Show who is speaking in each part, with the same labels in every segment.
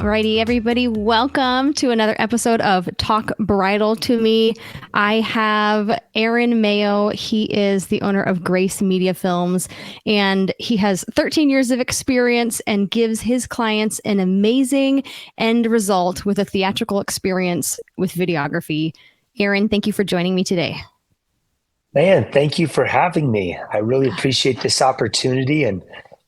Speaker 1: Alrighty, everybody, welcome to another episode of Talk Bridal to Me. I have Aaron Mayo. He is the owner of Grace Media Films, and he has 13 years of experience and gives his clients an amazing end result with a theatrical experience with videography. Aaron, thank you for joining me today.
Speaker 2: Man, thank you for having me. I really appreciate this opportunity and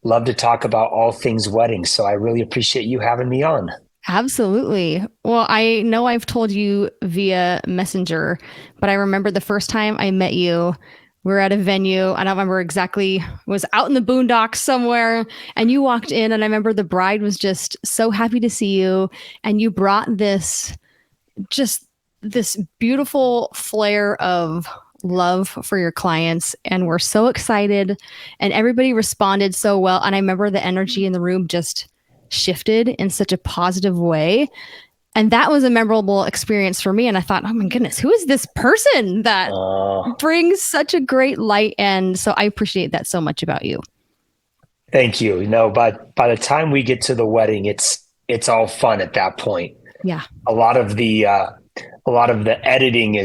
Speaker 2: love to talk about all things weddings. So I really appreciate you having me on.
Speaker 1: Absolutely. Well, I know I've told you via Messenger, but I remember the first time I met you, we were at a venue. I don't remember exactly, it was out in the boondocks somewhere, and you walked in, and I remember the bride was just so happy to see you, and you brought this beautiful flair of love for your clients, and we're so excited, and everybody responded so well. And I remember the energy in the room just shifted in such a positive way, and that was a memorable experience for me. And I thought, oh my goodness, who is this person that brings such a great light? And so I appreciate that so much about you.
Speaker 2: Thank you. But by the time we get to the wedding, it's all fun at that point.
Speaker 1: Yeah.
Speaker 2: A lot of the editing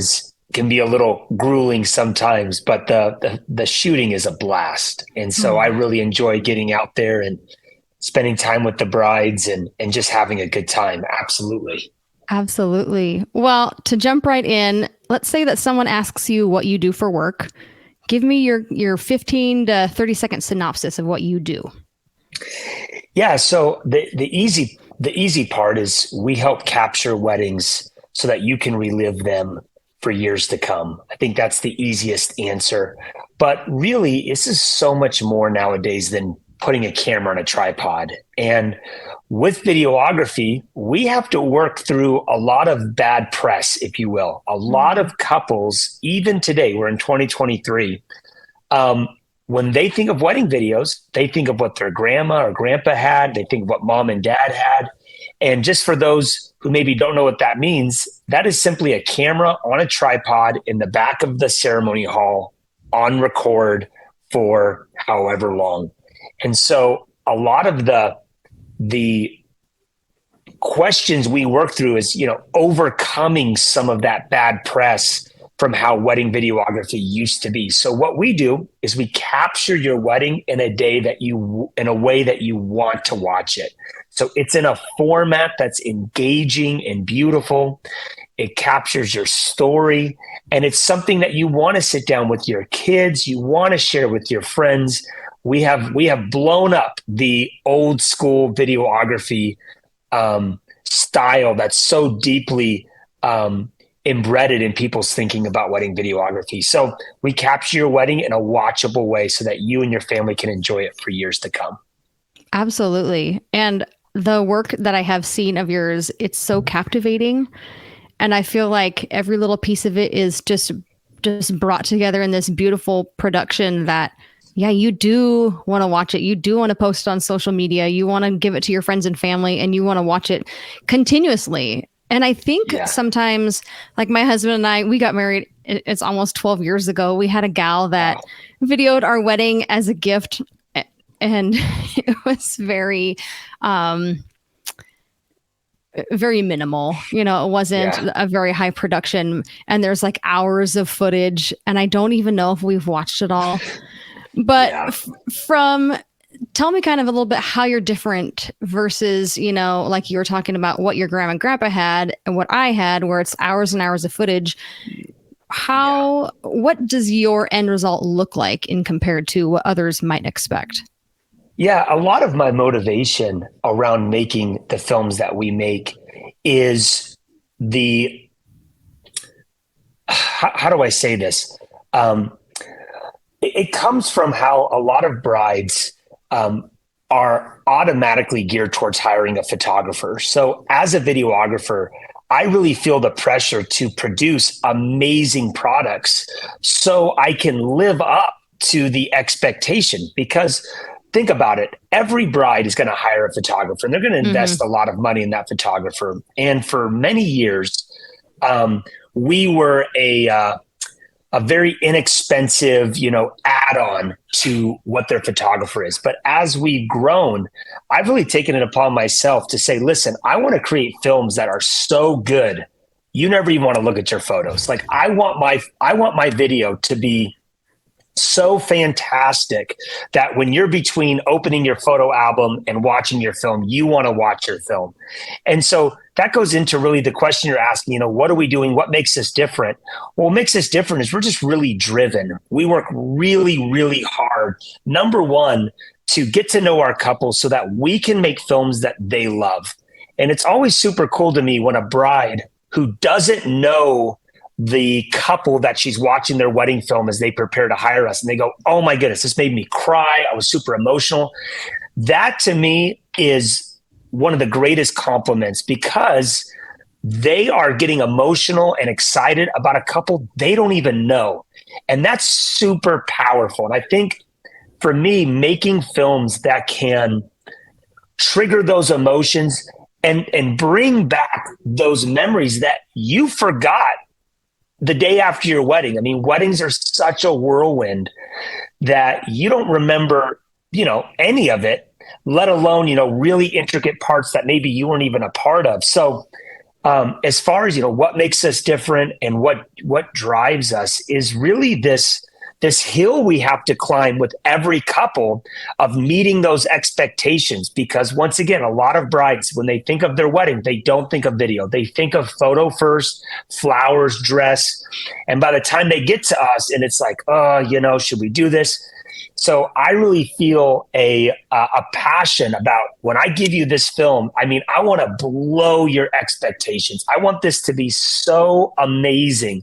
Speaker 2: can be a little grueling sometimes, but the shooting is a blast. And so I really enjoy getting out there and spending time with the brides and just having a good time. Absolutely.
Speaker 1: Absolutely. Well, to jump right in, let's say that someone asks you what you do for work. Give me your 15 to 30-second synopsis of what you do.
Speaker 2: Yeah. So the easy part is we help capture weddings so that you can relive them for years to come. I think that's the easiest answer. But really, this is so much more nowadays than putting a camera on a tripod. And with videography, we have to work through a lot of bad press, if you will. A lot of couples, even today, we're in 2023, when they think of wedding videos, they think of what their grandma or grandpa had. They think of what mom and dad had. And just for those who maybe don't know what that means, that is simply a camera on a tripod in the back of the ceremony hall on record for however long. And so a lot of the questions we work through is, overcoming some of that bad press from how wedding videography used to be. So what we do is we capture your wedding in a way that you want to watch it. So it's in a format that's engaging and beautiful. It captures your story, and it's something that you want to sit down with your kids, you want to share with your friends. We have blown up the old school videography style that's so deeply embedded in people's thinking about wedding videography. So we capture your wedding in a watchable way so that you and your family can enjoy it for years to come.
Speaker 1: Absolutely. And the work that I have seen of yours, it's so captivating. And I feel like every little piece of it is just brought together in this beautiful production that, yeah, you do want to watch it. You do want to post it on social media. You want to give it to your friends and family, and you want to watch it continuously. And I think sometimes, like my husband and I, we got married, it's almost 12 years ago. We had a gal that videoed our wedding as a gift, and it was very, very minimal. It wasn't a very high production, and there's like hours of footage, and I don't even know if we've watched it all. But tell me kind of a little bit how you're different versus, like you were talking about what your grandma and grandpa had and what I had, where it's hours and hours of footage. What does your end result look like in compared to what others might expect?
Speaker 2: Yeah, a lot of my motivation around making the films that we make is how do I say this? It comes from how a lot of brides are automatically geared towards hiring a photographer. So as a videographer, I really feel the pressure to produce amazing products so I can live up to the expectation. Because think about it, every bride is going to hire a photographer, and they're going to invest a lot of money in that photographer. And for many years, we were a very inexpensive, add-on to what their photographer is. But as we've grown, I've really taken it upon myself to say, listen, I want to create films that are so good, you never even want to look at your photos. Like I want my video to be so fantastic that when you're between opening your photo album and watching your film, you want to watch your film. And so that goes into really the question you're asking, what are we doing? What makes us different? Well, what makes us different is we're just really driven. We work really, really hard. Number one, to get to know our couples so that we can make films that they love. And it's always super cool to me when a bride who doesn't know the couple that she's watching their wedding film as they prepare to hire us, and they go, oh my goodness, this made me cry. I was super emotional. That to me is one of the greatest compliments, because they are getting emotional and excited about a couple they don't even know. And that's super powerful. And I think for me, making films that can trigger those emotions and bring back those memories that you forgot the day after your wedding. I mean, weddings are such a whirlwind that you don't remember, any of it, let alone, really intricate parts that maybe you weren't even a part of. So as far as, what makes us different and what drives us is really this hill we have to climb with every couple of meeting those expectations. Because once again, a lot of brides, when they think of their wedding, they don't think of video. They think of photo first, flowers, dress. And by the time they get to us and it's like, should we do this? So I really feel a passion about when I give you this film. I mean, I want to blow your expectations. I want this to be so amazing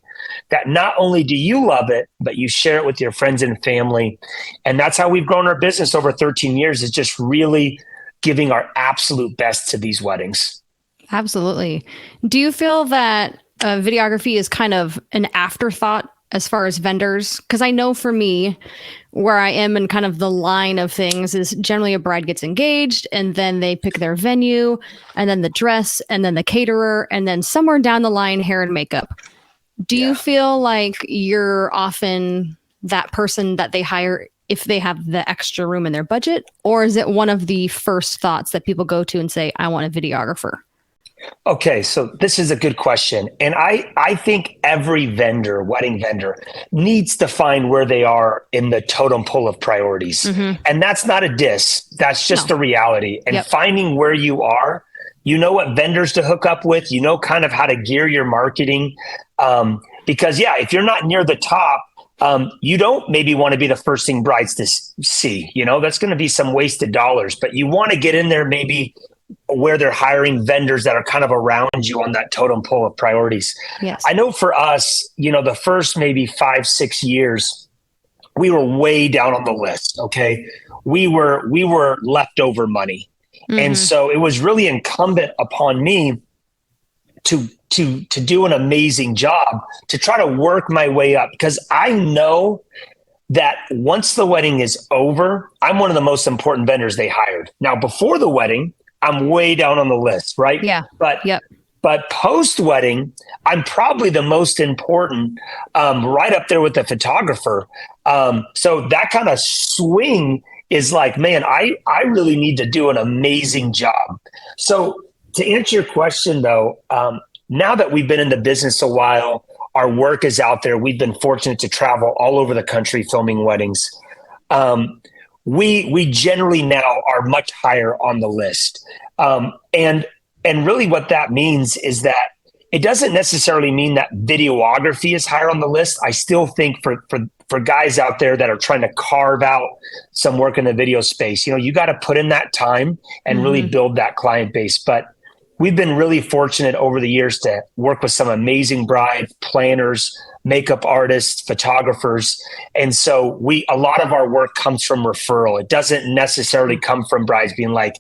Speaker 2: that not only do you love it, but you share it with your friends and family. And that's how we've grown our business over 13 years, is just really giving our absolute best to these weddings.
Speaker 1: Absolutely. Do you feel that videography is kind of an afterthought as far as vendors? Because I know for me, where I am in kind of the line of things is generally a bride gets engaged and then they pick their venue and then the dress and then the caterer and then somewhere down the line, hair and makeup. Do you feel like you're often that person that they hire if they have the extra room in their budget? Or is it one of the first thoughts that people go to and say, I want a videographer?
Speaker 2: Okay, so this is a good question. And I think every vendor, wedding vendor, needs to find where they are in the totem pole of priorities. Mm-hmm. And that's not a diss. That's just the reality. And finding where you are, what vendors to hook up with, kind of how to gear your marketing. Because if you're not near the top, you don't maybe want to be the first thing brides to see, that's going to be some wasted dollars, but you want to get in there maybe where they're hiring vendors that are kind of around you on that totem pole of priorities. Yes. I know for us, the first maybe 5-6 years, we were way down on the list. Okay. We were leftover money. Mm-hmm. And so it was really incumbent upon me to do an amazing job to try to work my way up, because I know that once the wedding is over, I'm one of the most important vendors they hired. Now, before the wedding, I'm way down on the list, right? Yeah. But post-wedding, I'm probably the most important, right up there with the photographer. So that kind of swing is like, man, I really need to do an amazing job. So to answer your question, though, now that we've been in the business a while, our work is out there. We've been fortunate to travel all over the country filming weddings. We generally now are much higher on the list. And really what that means is that it doesn't necessarily mean that videography is higher on the list. I still think for guys out there that are trying to carve out some work in the video space, you got to put in that time and really build that client base. But we've been really fortunate over the years to work with some amazing bride planners, makeup artists, photographers. And so a lot of our work comes from referral. It doesn't necessarily come from brides being like,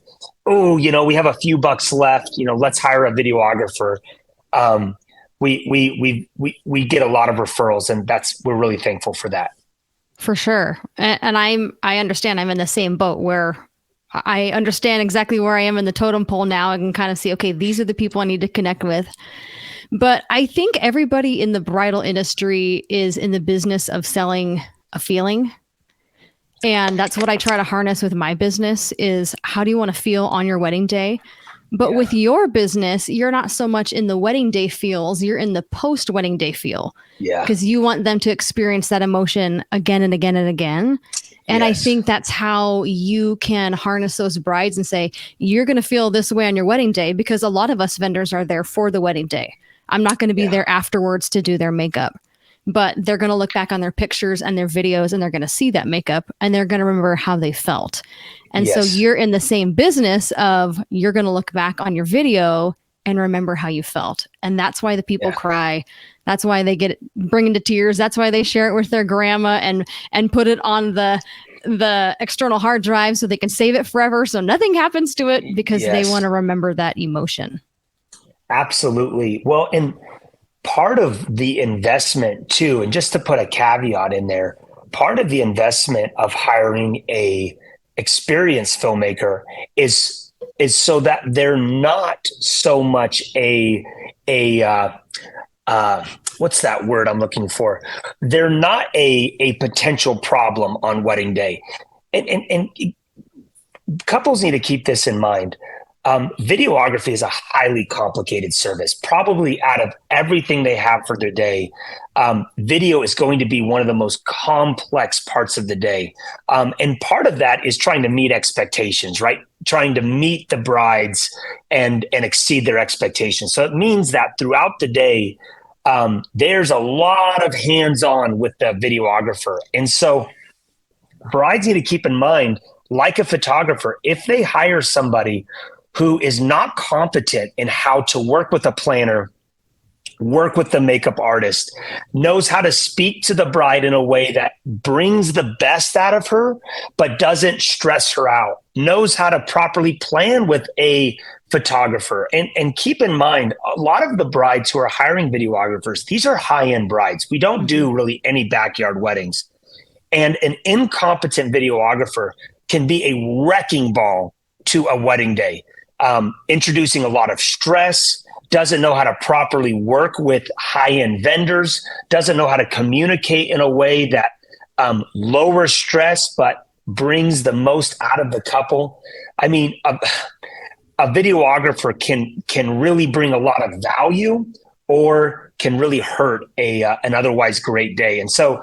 Speaker 2: oh, we have a few bucks left, let's hire a videographer. We get a lot of referrals, and we're really thankful for that.
Speaker 1: For sure. And I understand I'm in the same boat where I understand exactly where I am in the totem pole now. I can kind of see, okay, these are the people I need to connect with. But I think everybody in the bridal industry is in the business of selling a feeling. And that's what I try to harness with my business is how do you want to feel on your wedding day? But
Speaker 2: Yeah.
Speaker 1: with your business, you're not so much in the wedding day feels, you're in the post wedding day feel
Speaker 2: Yeah.
Speaker 1: because you want them to experience that emotion again and again and again. And I
Speaker 2: Yes.
Speaker 1: think that's how you can harness those brides and say, you're going to feel this way on your wedding day because a lot of us vendors are there for the wedding day. I'm not going to be
Speaker 2: Yeah.
Speaker 1: there afterwards to do their makeup, but they're going to look back on their pictures and their videos and they're going to see that makeup and they're going to remember how they felt. And so
Speaker 2: Yes.
Speaker 1: you're in the same business of you're going to look back on your video and remember how you felt. And that's why the people
Speaker 2: Yeah.
Speaker 1: cry. That's why they get bring into tears. That's why they share it with their grandma and put it on the external hard drive so they can save it forever so nothing happens to it because they want
Speaker 2: Yes.
Speaker 1: to remember that emotion.
Speaker 2: Absolutely. Well, and part of the investment too, and just to put a caveat in there, part of the investment of hiring a experienced filmmaker is so that they're not so much what's that word I'm looking for? They're not a potential problem on wedding day. And couples need to keep this in mind. Videography is a highly complicated service. Probably out of everything they have for their day, video is going to be one of the most complex parts of the day. And part of that is trying to meet expectations, right? Trying to meet the brides and exceed their expectations. So it means that throughout the day, there's a lot of hands-on with the videographer. And so brides need to keep in mind, like a photographer, if they hire somebody who is not competent in how to work with a planner, work with the makeup artist, knows how to speak to the bride in a way that brings the best out of her, but doesn't stress her out, knows how to properly plan with a photographer. And keep in mind, a lot of the brides who are hiring videographers, these are high-end brides. We don't do really any backyard weddings. And an incompetent videographer can be a wrecking ball to a wedding day, introducing a lot of stress, doesn't know how to properly work with high-end vendors, doesn't know how to communicate in a way that lowers stress but brings the most out of the couple. I mean, a videographer can really bring a lot of value or can really hurt an otherwise great day. And so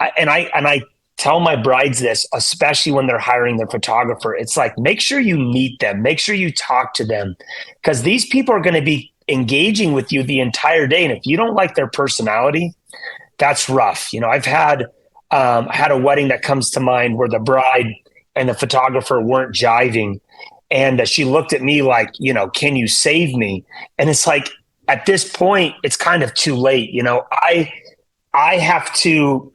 Speaker 2: I tell my brides this, especially when they're hiring their photographer. It's like, make sure you meet them, make sure you talk to them, because these people are going to be engaging with you the entire day. And if you don't like their personality, that's rough. You know, I've had a wedding that comes to mind where the bride and the photographer weren't jiving. And she looked at me like, you know, can you save me? And it's like, at this point, it's kind of too late. You know, I have to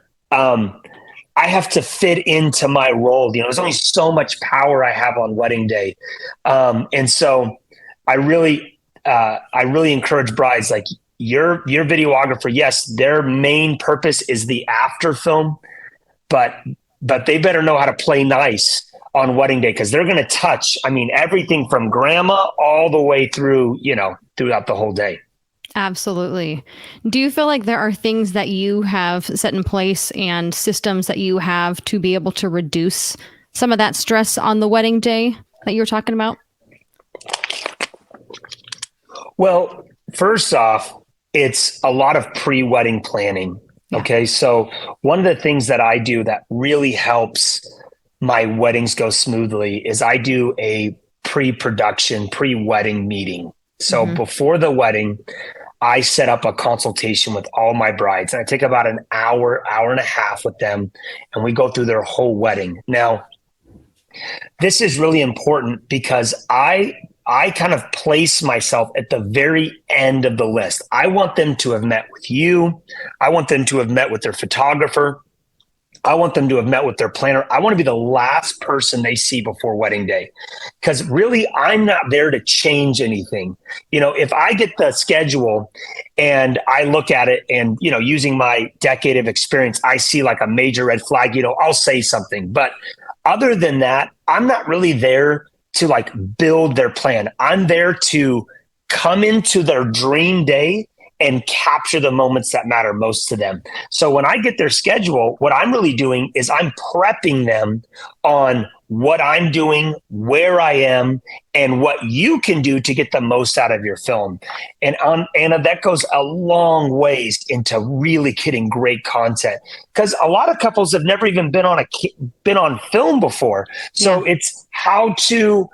Speaker 2: fit into my role. You know, there's only so much power I have on wedding day. And so I really encourage brides, like your videographer, yes, their main purpose is the after film, but they better know how to play nice on wedding day, because they're going to touch, I mean, everything from grandma all the way through, you know, throughout the whole day.
Speaker 1: Absolutely. Do you feel like there are things that you have set in place and systems that you have to be able to reduce some of that stress on the wedding day that you were talking about?
Speaker 2: Well, first off, it's a lot of pre-wedding planning.
Speaker 1: Yeah.
Speaker 2: Okay. So one of the things that I do that really helps my weddings go smoothly is I do a pre-production, pre-wedding meeting. So before the wedding, I set up a consultation with all my brides, and I take about an hour and a half with them, and we go through their whole wedding. Now, this is really important because I kind of place myself at the very end of the list. I want them to have met with you. I want them to have met with their photographer. I want them to have met with their planner. I want to be the last person they see before wedding day, because really I'm not there to change anything. You know, if I get the schedule and I look at it and, you know, using my decade of experience, I see like a major red flag, you know, I'll say something. But other than that, I'm not really there to like build their plan. I'm there to come into their dream day and capture the moments that matter most to them. So when I get their schedule, what I'm really doing is I'm prepping them on what I'm doing, where I am, and what you can do to get the most out of your film. And Anna, that goes a long ways into really getting great content, because a lot of couples have never even been on film before. So it's how to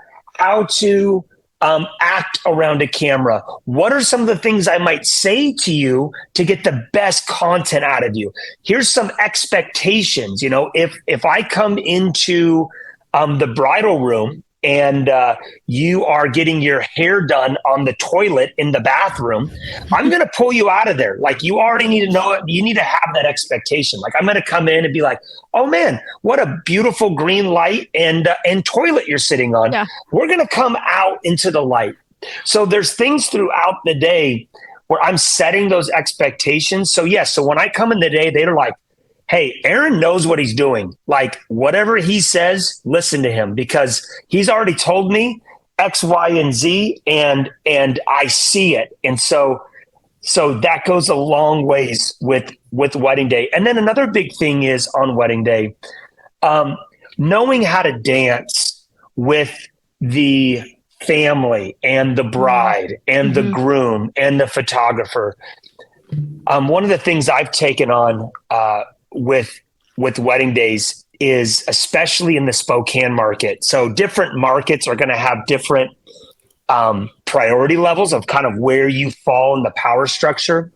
Speaker 2: act around a camera. What are some of the things I might say to you to get the best content out of you? Here's some expectations. If I come into the bridal room and you are getting your hair done on the toilet in the bathroom, I'm going to pull you out of there. Like, you already need to know it. You need to have that expectation. Like, I'm going to come in and be like, oh man, what a beautiful green light and toilet you're sitting on. Yeah. We're going to come out into the light. So there's things throughout the day where I'm setting those expectations. So yes, so when I come in the day, they're like, hey, Aaron knows what he's doing. Like, whatever he says, listen to him, because he's already told me X, Y, and Z, and I see it. And so that goes a long ways with wedding day. And then another big thing is on wedding day, knowing how to dance with the family and the bride and the groom and the photographer. One of the things I've taken on with wedding days is, especially in the Spokane market. So different markets are going to have different priority levels of kind of where you fall in the power structure.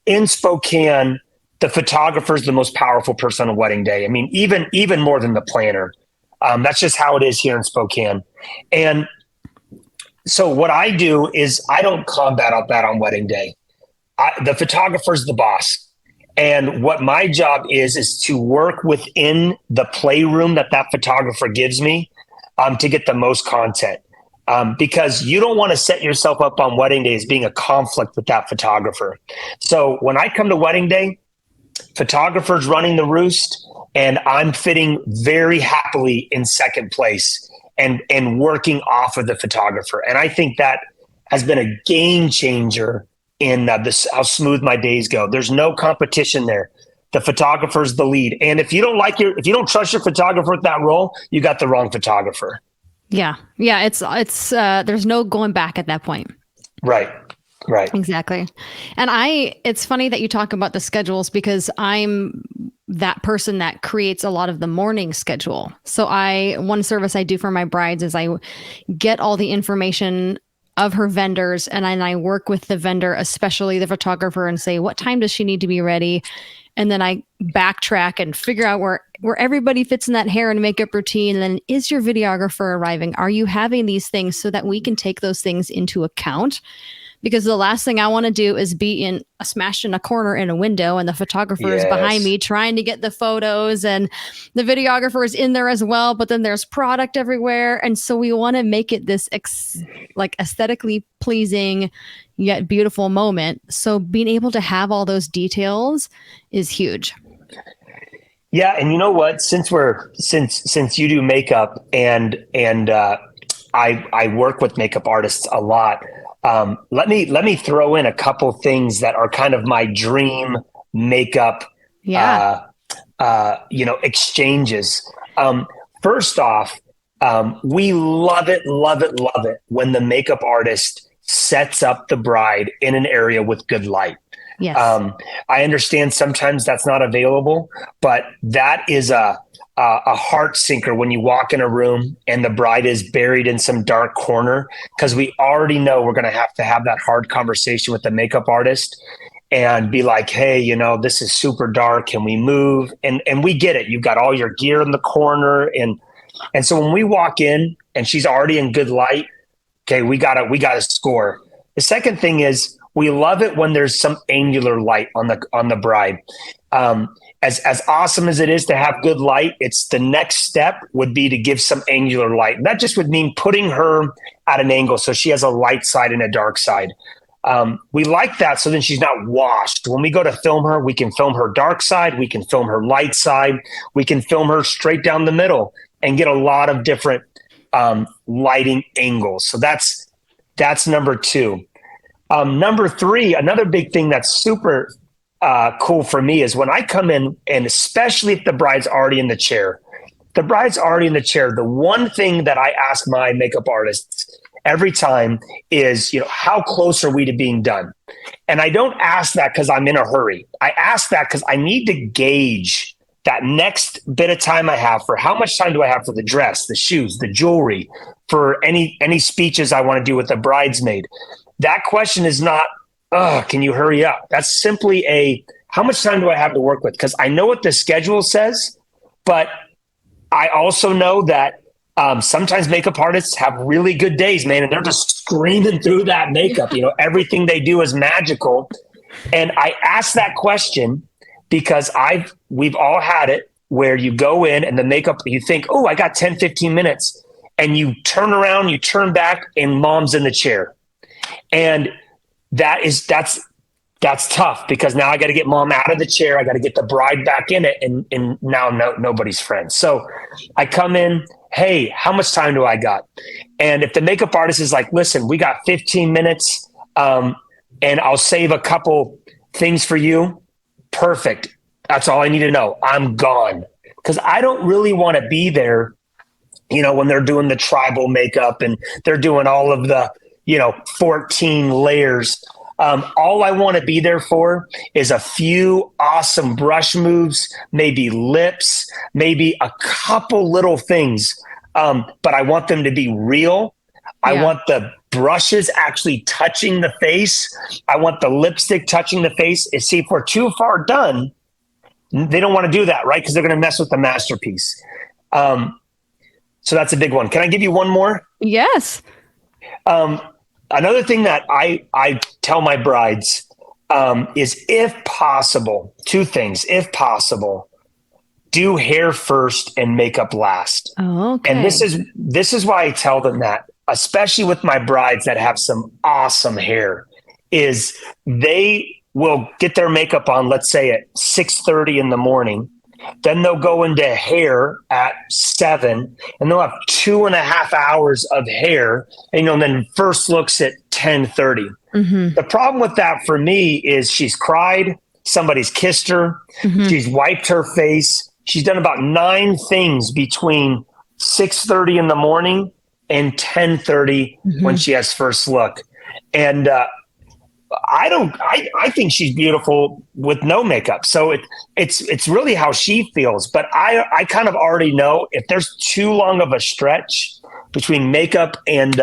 Speaker 2: In Spokane, the photographer is the most powerful person on wedding day. I mean, even more than the planner. That's just how it is here in Spokane. And so what I do is I don't combat up that on wedding day. The photographer's the boss. And what my job is to work within the playroom that photographer gives me to get the most content. Because you don't want to set yourself up on wedding day as being a conflict with that photographer. So when I come to wedding day, photographer's running the roost, and I'm fitting very happily in second place and working off of the photographer. And I think that has been a game changer in how smooth my days go. There's no competition there. The photographer's the lead. And if you don't trust your photographer with that role, you got the wrong photographer.
Speaker 1: Yeah. Yeah. It's there's no going back at that point.
Speaker 2: Right.
Speaker 1: Exactly. And it's funny that you talk about the schedules, because I'm that person that creates a lot of the morning schedule. So one service I do for my brides is I get all the information of her vendors, and I work with the vendor, especially the photographer, and say, what time does she need to be ready? And then I backtrack and figure out where everybody fits in that hair and makeup routine. And then, is your videographer arriving? Are you having these things, so that we can take those things into account? Because the last thing I want to do is be smashed in a corner in a window, and the photographer is behind me trying to get the photos, and the videographer is in there as well, but then there's product everywhere. And so we want to make it this aesthetically pleasing yet beautiful moment. So being able to have all those details is huge.
Speaker 2: Yeah. And you know what, since you do makeup and I work with makeup artists a lot, let me throw in a couple things that are kind of my dream makeup, exchanges. First off, we love it when the makeup artist sets up the bride in an area with good light.
Speaker 1: Yes.
Speaker 2: I understand sometimes that's not available, but that is a heart sinker when you walk in a room and the bride is buried in some dark corner, because we already know we're going to have that hard conversation with the makeup artist and be like, hey, this is super dark. Can we move? And we get it. You've got all your gear in the corner. And so when we walk in and she's already in good light, okay, we gotta score. The second thing is, we love it when there's some angular light on the bride. As awesome as it is to have good light, it's the next step would be to give some angular light. And that just would mean putting her at an angle so she has a light side and a dark side. We like that, so then she's not washed. When we go to film her, we can film her dark side, we can film her light side, we can film her straight down the middle and get a lot of different lighting angles. So that's number two. Number three, another big thing that's super cool for me is when I come in, and especially if the bride's already in the chair. The bride's already in the chair. The one thing that I ask my makeup artists every time is, how close are we to being done? And I don't ask that because I'm in a hurry. I ask that because I need to gauge that next bit of time I have for how much time do I have for the dress, the shoes, the jewelry, for any speeches I want to do with the bridesmaid. That question is not, can you hurry up? That's simply how much time do I have to work with? Because I know what the schedule says, but I also know that sometimes makeup artists have really good days, man, and they're just screaming through that makeup. Everything they do is magical. And I ask that question because we've all had it where you go in and the makeup, you think, oh, I got 10, 15 minutes. And you turn around, you turn back, and mom's in the chair. And that's tough because now I got to get mom out of the chair. I got to get the bride back in it. And now nobody's friends. So I come in, hey, how much time do I got? And if the makeup artist is like, listen, we got 15 minutes and I'll save a couple things for you. Perfect. That's all I need to know. I'm gone. Because I don't really want to be there, when they're doing the tribal makeup and they're doing all of the, 14 layers. All I want to be there for is a few awesome brush moves, maybe lips, maybe a couple little things. But I want them to be real. Yeah. I want the brushes actually touching the face. I want the lipstick touching the face. And see, if we're too far done, they don't want to do that, right? Because they're going to mess with the masterpiece. So that's a big one. Can I give you one more?
Speaker 1: Yes.
Speaker 2: Another thing that I tell my brides is, if possible, two things. If possible, do hair first and makeup last.
Speaker 1: Oh, okay.
Speaker 2: And this is why I tell them that, especially with my brides that have some awesome hair, is they will get their makeup on, let's say at 6:30 in the morning. Then they'll go into hair at 7, and they'll have 2.5 hours of hair. And, then first looks at 10:30. Mm-hmm. The problem with that for me is she's cried, somebody's kissed her, she's wiped her face. She's done about 9 things between 6:30 in the morning and 10:30 when she has first look. And I think she's beautiful with no makeup. So it's really how she feels. But I kind of already know if there's too long of a stretch between makeup and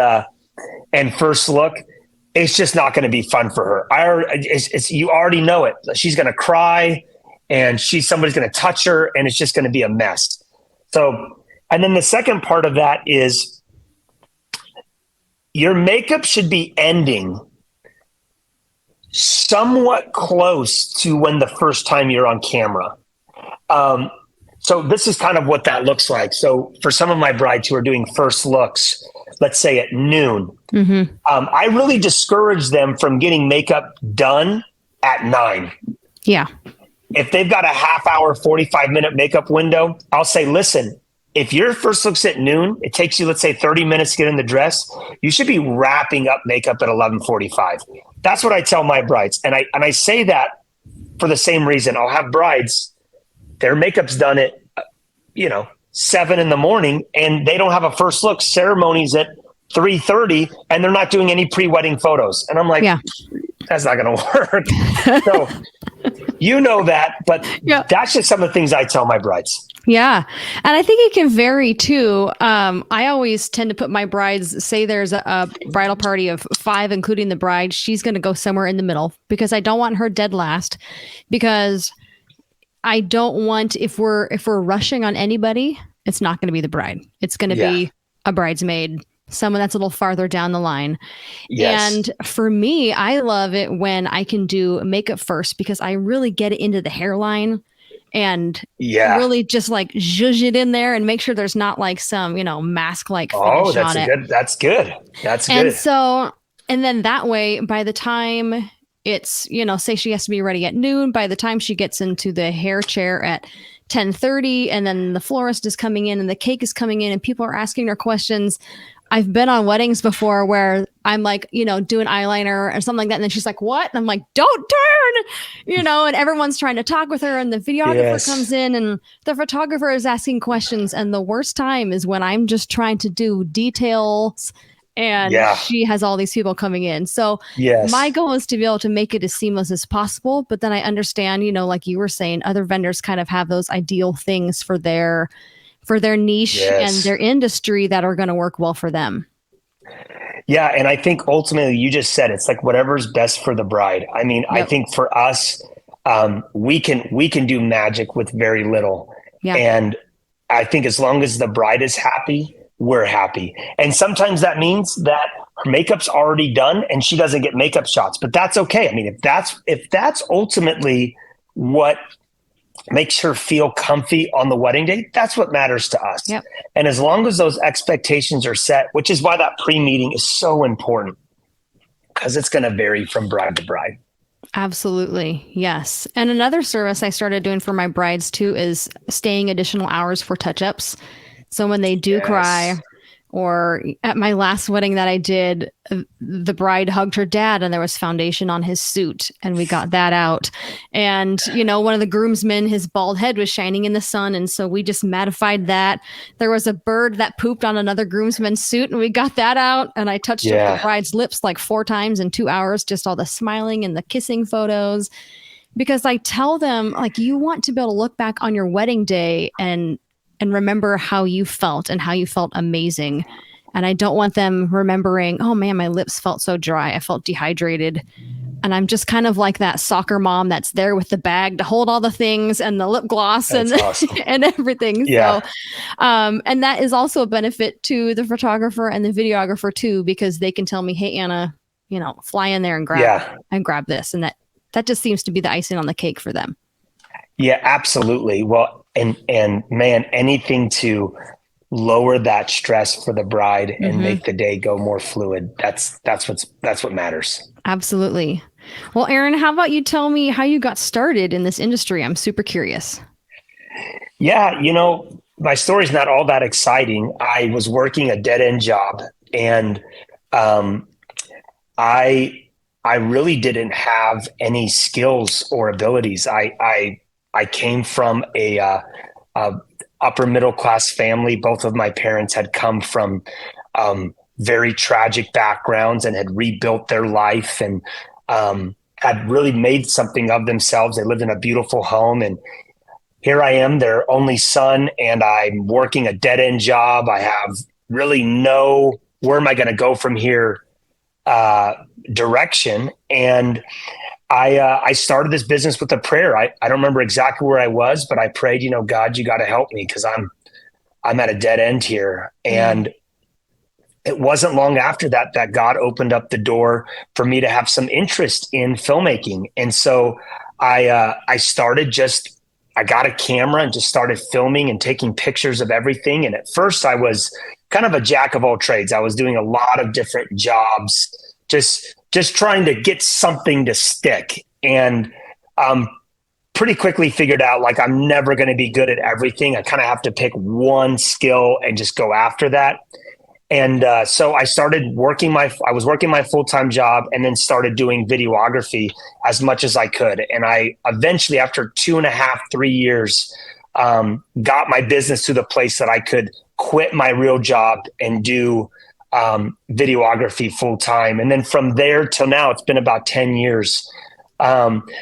Speaker 2: first look, it's just not going to be fun for her. You already know it. She's going to cry, and somebody's going to touch her, and it's just going to be a mess. So, and then the second part of that is your makeup should be ending somewhat close to when the first time you're on camera. So this is kind of what that looks like. So for some of my brides who are doing first looks, let's say at noon, I really discourage them from getting makeup done at 9.
Speaker 1: Yeah.
Speaker 2: If they've got a half hour, 45-minute makeup window, I'll say, listen, if your first look's at noon, it takes you, let's say, 30 minutes to get in the dress. You should be wrapping up makeup at 11:45. That's what I tell my brides. And I say that for the same reason. I'll have brides, their makeup's done at, 7 in the morning, and they don't have a first look. Ceremony's at 3:30, and they're not doing any pre-wedding photos. And I'm like, that's not going to work. So that, but that's just some of the things I tell my brides.
Speaker 1: Yeah. And I think it can vary too. I always tend to put my brides, say there's a bridal party of 5, including the bride, she's going to go somewhere in the middle because I don't want her dead last, because I don't want, if we're rushing on anybody, it's not going to be the bride. It's going to be a bridesmaid, someone that's a little farther down the line. Yes. And for me, I love it when I can do makeup first, because I really get it into the hairline and really just like zhuzh it in there and make sure there's not like some, mask like finish on it.
Speaker 2: That's good.
Speaker 1: And so, and then that way, by the time it's, say she has to be ready at noon, by the time she gets into the hair chair at 10:30, and then the florist is coming in and the cake is coming in and people are asking her questions. I've been on weddings before where I'm like, doing eyeliner or something like that. And then she's like, what? And I'm like, don't turn, and everyone's trying to talk with her. And the videographer comes
Speaker 2: Yes.
Speaker 1: in and the photographer is asking questions. And the worst time is when I'm just trying to do details and
Speaker 2: Yeah.
Speaker 1: she has all these people coming in. So my
Speaker 2: Yes.
Speaker 1: goal is to be able to make it as seamless as possible. But then I understand, like you were saying, other vendors kind of have those ideal things for their niche and
Speaker 2: Yes.
Speaker 1: their industry that are going to work well for them.
Speaker 2: Yeah. And I think ultimately you just said it's like whatever's best for the bride. I mean, I
Speaker 1: Yep.
Speaker 2: think for us, we can do magic with very little.
Speaker 1: Yeah.
Speaker 2: And I think as long as the bride is happy, we're happy. And sometimes that means that her makeup's already done and she doesn't get makeup shots, but that's okay. I mean, if that's ultimately what makes her feel comfy on the wedding day, that's what matters to us.
Speaker 1: Yep.
Speaker 2: And as long as those expectations are set, which is why that pre-meeting is so important, because it's going to vary from bride to bride.
Speaker 1: Absolutely. Yes. And another service I started doing for my brides too is staying additional hours for touch ups. So when they do cry,
Speaker 2: Yes.
Speaker 1: or at my last wedding that I did, the bride hugged her dad and there was foundation on his suit and we got that out. And, one of the groomsmen, his bald head was shining in the sun. And so we just mattified that. There was a bird that pooped on another groomsman's suit and we got that out. And I touched up the
Speaker 2: Yeah.
Speaker 1: bride's lips like 4 times in 2 hours, just all the smiling and the kissing photos. Because I tell them, like, you want to be able to look back on your wedding day and remember how you felt and how you felt amazing. And I don't want them remembering, oh man, my lips felt so dry. I felt dehydrated. And I'm just kind of like that soccer mom that's there with the bag to hold all the things and the lip gloss and
Speaker 2: That's awesome.
Speaker 1: and everything.
Speaker 2: Yeah.
Speaker 1: So, and that is also a benefit to the photographer and the videographer too, because they can tell me, hey, Anna, fly in there and
Speaker 2: Yeah.
Speaker 1: grab this. And that just seems to be the icing on the cake for them.
Speaker 2: Yeah, absolutely. Well, and man, anything to lower that stress for the bride and
Speaker 1: Mm-hmm.
Speaker 2: make the day go more fluid. That's what matters.
Speaker 1: Absolutely. Well, Aaron, how about you tell me how you got started in this industry? I'm super curious.
Speaker 2: Yeah, my story's not all that exciting. I was working a dead end job, and um, I really didn't have any skills or abilities. I came from a upper middle class family. Both of my parents had come from very tragic backgrounds and had rebuilt their life and had really made something of themselves. They lived in a beautiful home, and here I am, their only son, and I'm working a dead end job. I have really no where am I going to go from here direction. And I started this business with a prayer. I don't remember exactly where I was, but I prayed, God, you got to help me because I'm at a dead end here. And it wasn't long after that God opened up the door for me to have some interest in filmmaking. And so I started I got a camera and just started filming and taking pictures of everything. And at first I was kind of a jack of all trades. I was doing a lot of different jobs, just trying to get something to stick. And pretty quickly figured out like I'm never going to be good at everything. I kind of have to pick one skill and just go after that. And so I was working my full-time job and then started doing videography as much as I could. And I eventually, after 2.5, 3 years, got my business to the place that I could quit my real job and do videography full-time. And then from there till now, it's been about 10 years,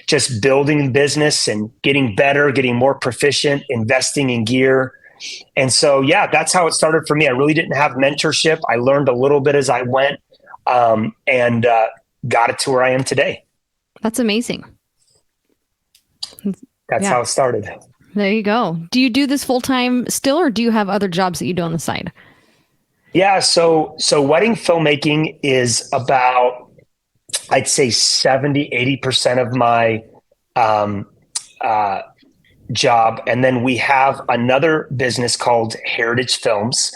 Speaker 2: just building business and getting better, getting more proficient, investing in gear. And so, yeah, that's how it started for me. I really didn't have mentorship. I learned a little bit as I went, and got it to where I am today.
Speaker 1: That's amazing.
Speaker 2: That's how it started.
Speaker 1: There you go. Do you do this full time still, or do you have other jobs that you do on the side?
Speaker 2: Yeah. So wedding filmmaking is about, I'd say 70, 80% of my job. And then we have another business called Heritage Films,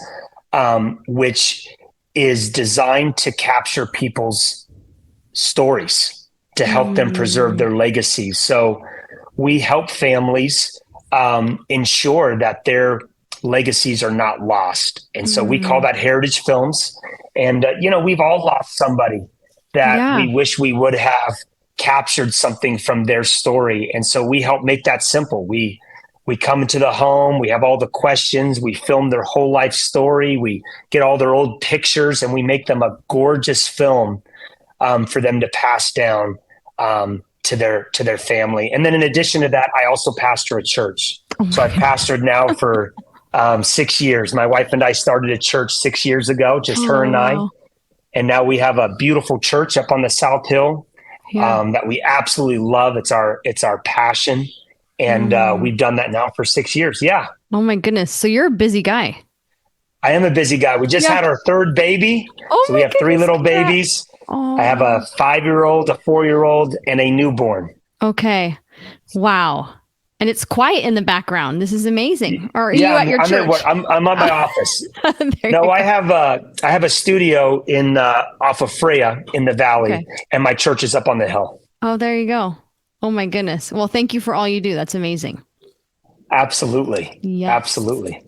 Speaker 2: which is designed to capture people's stories to help them preserve their legacy. So we help families ensure that their legacies are not lost. And so we call that heritage films. And, we've all lost somebody that
Speaker 1: Yeah.
Speaker 2: we wish we would have captured something from their story. And so we help make that simple. We come into the home, we have all the questions, we film their whole life story, we get all their old pictures, and we make them a gorgeous film for them to pass down to their family. And then in addition to that, I also pastor a church. So I've pastored now for 6 years. My wife and I started a church 6 years ago, just her and I.
Speaker 1: Wow.
Speaker 2: And now we have a beautiful church up on the South Hill that we absolutely love. It's our passion. And we've done that now for 6 years. Yeah.
Speaker 1: Oh my goodness. So you're a busy guy.
Speaker 2: I am a busy guy. We just had our third baby.
Speaker 1: Oh
Speaker 2: So
Speaker 1: my
Speaker 2: we have 3
Speaker 1: goodness,
Speaker 2: little
Speaker 1: congrats.
Speaker 2: babies.
Speaker 1: Oh.
Speaker 2: I have a 5-year-old, a 4-year-old, and a newborn.
Speaker 1: Okay. Wow. And it's quiet in the background. This is amazing. Or are you at your church?
Speaker 2: I'm at my office.
Speaker 1: There
Speaker 2: No,
Speaker 1: you
Speaker 2: I
Speaker 1: go.
Speaker 2: have a studio in off of Freya in the valley,
Speaker 1: Okay.
Speaker 2: and my church is up on the hill.
Speaker 1: Oh, there you go. Oh my goodness. Well, thank you for all you do. That's amazing.
Speaker 2: Absolutely.
Speaker 1: Yes.
Speaker 2: Absolutely.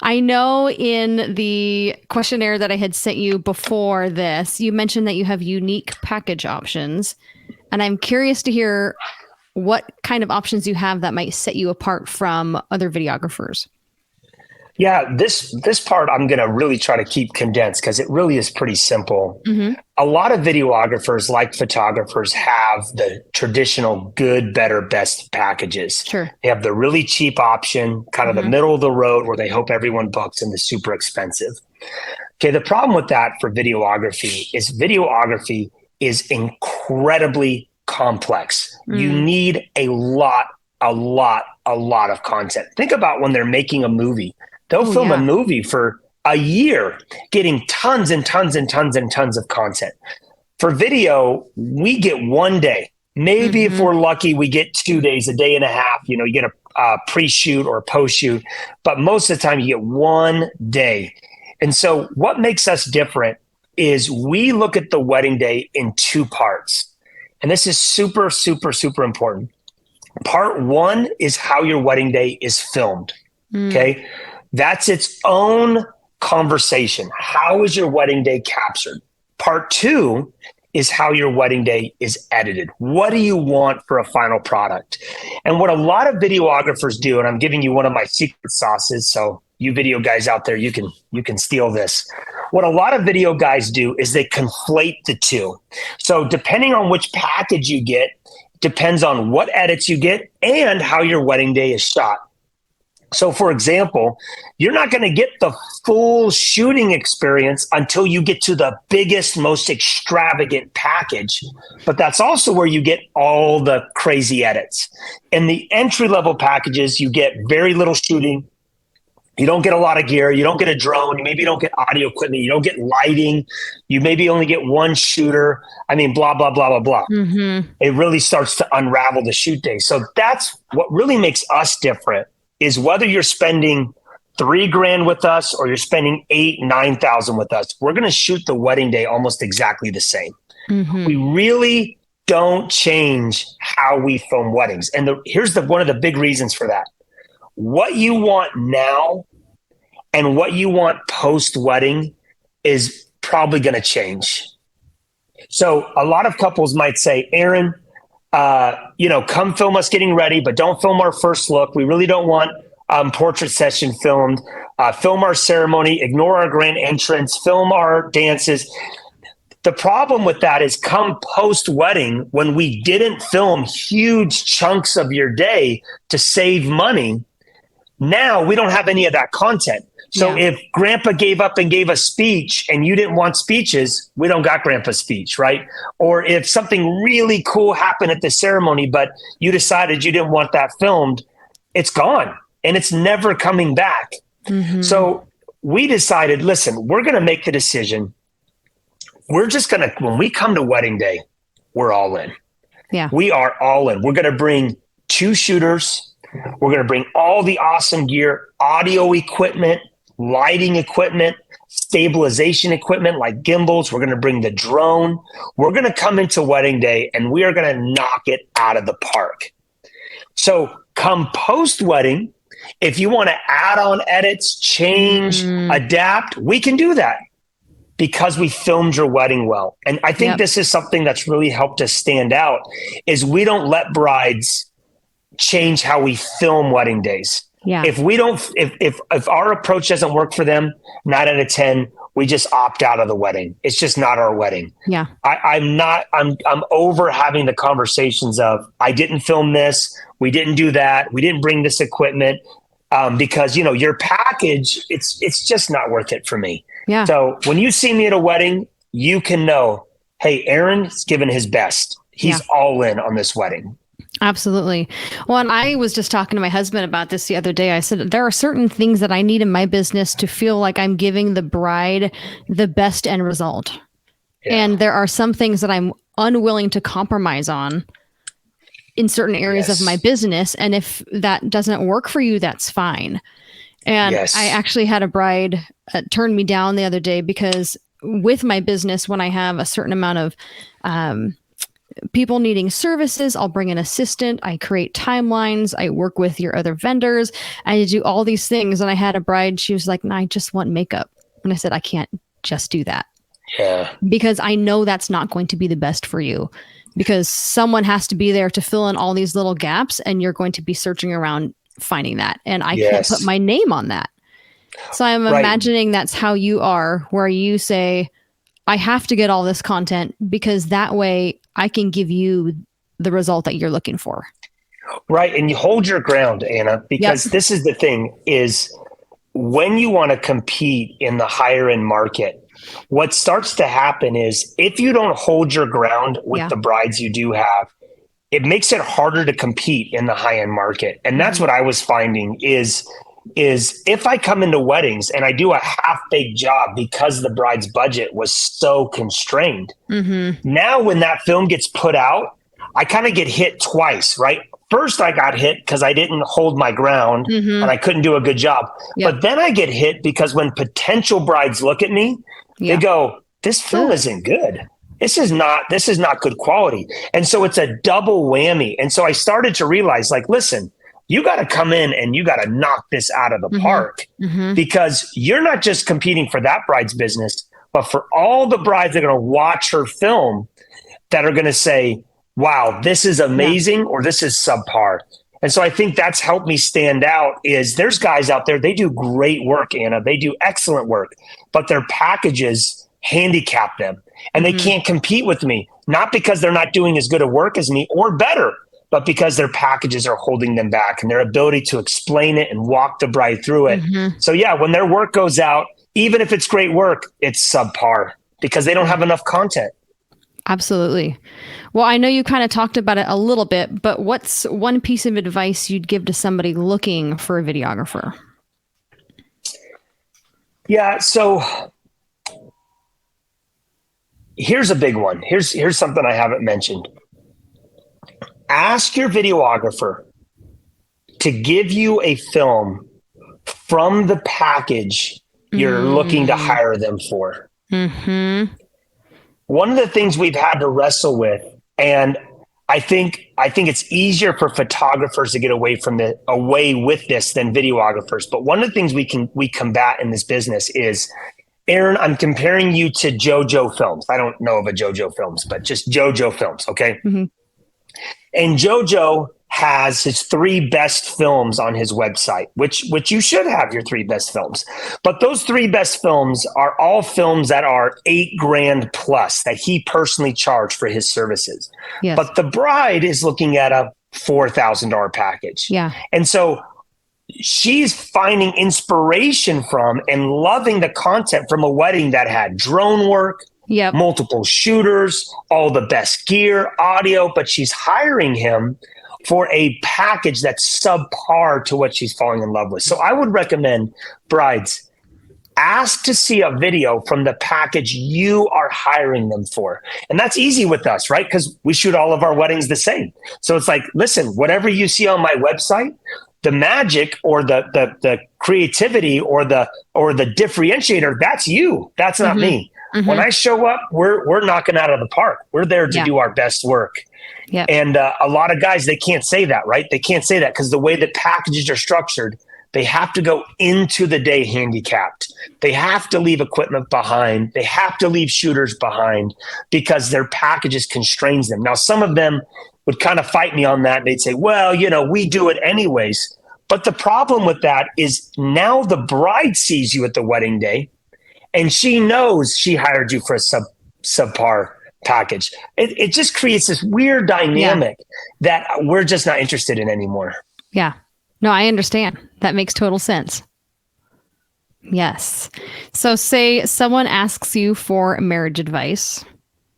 Speaker 1: I know in the questionnaire that I had sent you before this, you mentioned that you have unique package options. And I'm curious to hear what kind of options you have that might set you apart from other videographers.
Speaker 2: Yeah, this part I'm going to really try to keep condensed because it really is pretty simple. A lot of videographers, like photographers, have the traditional good, better, best packages.
Speaker 1: Sure.
Speaker 2: They have the really cheap option, kind of the middle of the road where they hope everyone books, and the super expensive. Okay, the problem with that for videography is incredibly complex. You need a lot of content. Think about when they're making a movie. They'll film a movie for a year, getting tons and tons and tons and tons of content. For video, we get one day. Maybe if we're lucky, we get 2 days, a day and a half. You get a pre-shoot or a post-shoot, but most of the time you get one day. And so what makes us different is we look at the wedding day in 2 parts. And this is super, super, super important. Part 1 is how your wedding day is filmed. Okay. That's its own conversation. How is your wedding day captured? Part 2 is how your wedding day is edited. What do you want for a final product? And what a lot of videographers do, and I'm giving you one of my secret sauces, so you video guys out there, you can steal this. What a lot of video guys do is they conflate the 2. So depending on which package you get, depends on what edits you get and how your wedding day is shot. So, for example, you're not going to get the full shooting experience until you get to the biggest, most extravagant package. But that's also where you get all the crazy edits. In the entry-level packages, you get very little shooting. You don't get a lot of gear. You don't get a drone. You don't get audio equipment. You don't get lighting. You maybe only get one shooter. I mean, blah, blah, blah, blah, blah. It really starts to unravel the shoot day. So that's what really makes us different. Is whether you're spending $3,000 with us or you're spending $8,000-9,000 with us, we're going to shoot the wedding day almost exactly the same. We really don't change how we film weddings. And here's one of the big reasons for that. What you want now and what you want post-wedding is probably going to change. So a lot of couples might say, Aaron, come film us getting ready, but don't film our first look. We really don't want portrait session filmed. Film our ceremony, ignore our grand entrance, film our dances. The problem with that is come post-wedding, when we didn't film huge chunks of your day to save money, now we don't have any of that content. So if grandpa gave up and gave a speech and you didn't want speeches, we don't got grandpa's speech, right? Or if something really cool happened at the ceremony, but you decided you didn't want that filmed, it's gone and it's never coming back. So we decided, listen, we're going to make the decision. We're just going to, when we come to wedding day, we're all in.
Speaker 1: Yeah.
Speaker 2: We are all in. We're going to bring 2 shooters. We're going to bring all the awesome gear, audio equipment, lighting equipment, stabilization equipment like gimbals. We're going to bring the drone. We're going to come into wedding day and we are going to knock it out of the park. So come post-wedding, If you want to add on edits, change, adapt, we can do that because we filmed your wedding well. And I think this is something that's really helped us stand out is we don't let brides change how we film wedding days.
Speaker 1: Yeah.
Speaker 2: If we don't, if our approach doesn't work for them, 9 out of 10, we just opt out of the wedding. It's just not our wedding.
Speaker 1: Yeah.
Speaker 2: I'm over having the conversations of, I didn't film this. We didn't do that. We didn't bring this equipment because, you know, your package, it's just not worth it for me.
Speaker 1: Yeah.
Speaker 2: So when you see me at a wedding, you can know, hey, Aaron's given his best. He's all in on this wedding.
Speaker 1: Absolutely. Well, and I was just talking to my husband about this the other day. I said, there are certain things that I need in my business to feel like I'm giving the bride the best end result. Yeah. And there are some things that I'm unwilling to compromise on in certain areas of my business. And if that doesn't work for you, that's fine. And I actually had a bride turn me down the other day because with my business, when I have a certain amount of people needing services, I'll bring an assistant. I create timelines. I work with your other vendors. I do all these things. And I had a bride. She was like, no, I just want makeup. And I said, I can't just do that. Yeah. Because I know that's not going to be the best for you because someone has to be there to fill in all these little gaps and you're going to be searching around finding that. And I can't put my name on that. So I'm imagining that's how you are, where you say, I have to get all this content because that way I can give you the result that you're looking for.
Speaker 2: Right. And you hold your ground, Anna, because this is the thing is when you want to compete in the higher end market, what starts to happen is if you don't hold your ground with the brides you do have, it makes it harder to compete in the high end market. And that's what I was finding is if I come into weddings and I do a half-baked job because the bride's budget was so constrained, now when that film gets put out, I kind of get hit twice, right? First, I got hit because I didn't hold my ground and I couldn't do a good job. But then I get hit because when potential brides look at me, they go, this film isn't good. This is not good quality. And so it's a double whammy. And so I started to realize, like, listen, you got to come in and you got to knock this out of the park because you're not just competing for that bride's business, but for all the brides that are going to watch her film that are going to say, wow, this is amazing or this is subpar. And so I think that's helped me stand out is there's guys out there, they do great work, Anna. They do excellent work, but their packages handicap them and they can't compete with me, not because they're not doing as good a work as me or better, but because their packages are holding them back and their ability to explain it and walk the bride through it. So when their work goes out, even if it's great work, it's subpar because they don't have enough content.
Speaker 1: Absolutely. Well, I know you kind of talked about it a little bit, but what's one piece of advice you'd give to somebody looking for a videographer?
Speaker 2: Yeah. So here's a big one. Here's something I haven't mentioned. Ask your videographer to give you a film from the package you're looking to hire them for. One of the things we've had to wrestle with, and I think it's easier for photographers to get away with this than videographers. But one of the things we combat in this business is, Aaron, I'm comparing you to JoJo Films. I don't know of a JoJo Films, but just JoJo Films, okay? And JoJo has his 3 best films on his website, which you should have your 3 best films. But those 3 best films are all films that are $8,000 plus that he personally charged for his services. Yes. But the bride is looking at a $4,000 package. Yeah. And so she's finding inspiration from and loving the content from a wedding that had drone work, multiple shooters, all the best gear, audio, but she's hiring him for a package that's subpar to what she's falling in love with. So I would recommend brides, ask to see a video from the package you are hiring them for. And that's easy with us, right? Because we shoot all of our weddings the same. So it's like, listen, whatever you see on my website, the magic or the creativity or the differentiator, that's you. That's not me. When I show up, we're knocking out of the park. We're there to do our best work. And a lot of guys, they can't say that, right? They can't say that because the way that packages are structured, They have to go into the day handicapped. They have to leave equipment behind. They have to leave shooters behind because their packages constrains them. Now, some of them would kind of fight me on that. They'd say, well, we do it anyways. But the problem with that is now the bride sees you at the wedding day and she knows she hired you for a subpar package. It just creates this weird dynamic that we're just not interested in anymore.
Speaker 1: Yeah. No, I understand. That makes total sense. Yes. So say someone asks you for marriage advice.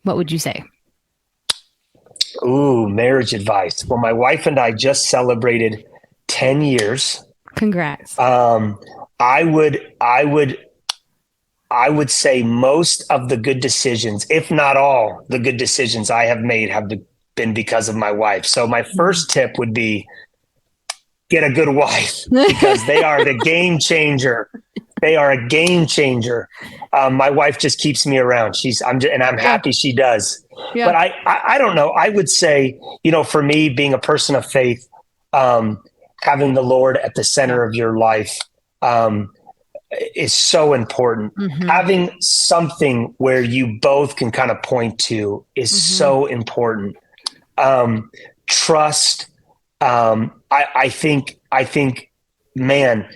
Speaker 1: What would you say?
Speaker 2: Ooh, marriage advice. Well, my wife and I just celebrated 10 years.
Speaker 1: Congrats.
Speaker 2: I would say most of the good decisions, if not all the good decisions I have made have been because of my wife. So my first tip would be get a good wife because they are the game changer. They are a game changer. My wife just keeps me around. I'm happy she does. Yeah. But I don't know. I would say, for me, being a person of faith, having the Lord at the center of your life, is so important. Mm-hmm. Having something where you both can kind of point to is so important. Trust. I think, man,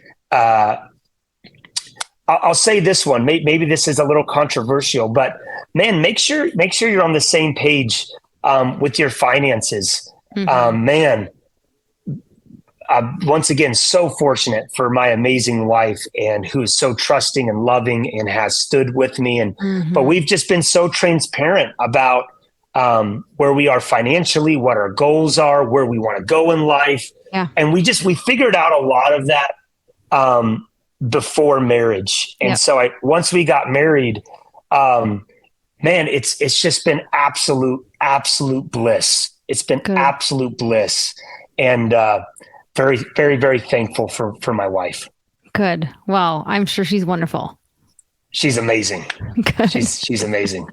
Speaker 2: I'll say this one. Maybe this is a little controversial, but man, make sure you're on the same page with your finances. Mm-hmm. Once again, so fortunate for my amazing wife and who is so trusting and loving and has stood with me. But we've just been so transparent about where we are financially, what our goals are, where we want to go in life. Yeah. And we figured out a lot of that before marriage. And so once we got married, man, it's just been absolute bliss. It's been absolute bliss. And very, very, very thankful for my wife.
Speaker 1: Good. Well, I'm sure she's wonderful.
Speaker 2: She's amazing. Good. She's amazing.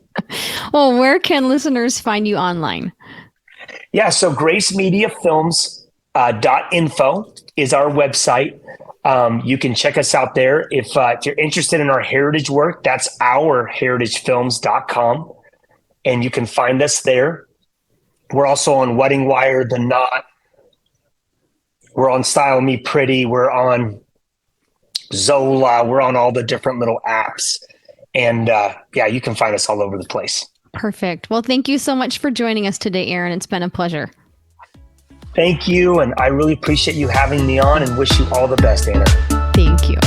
Speaker 1: Well, where can listeners find you online?
Speaker 2: Yeah, so gracemediafilms.info is our website. You can check us out there. If you're interested in our heritage work, that's ourheritagefilms.com. And you can find us there. We're also on Wedding Wire, The Knot. We're on Style Me Pretty. We're on Zola. We're on all the different little apps. And you can find us all over the place.
Speaker 1: Perfect. Well, thank you so much for joining us today, Aaron. It's been a pleasure.
Speaker 2: Thank you. And I really appreciate you having me on and wish you all the best, Anna.
Speaker 1: Thank you.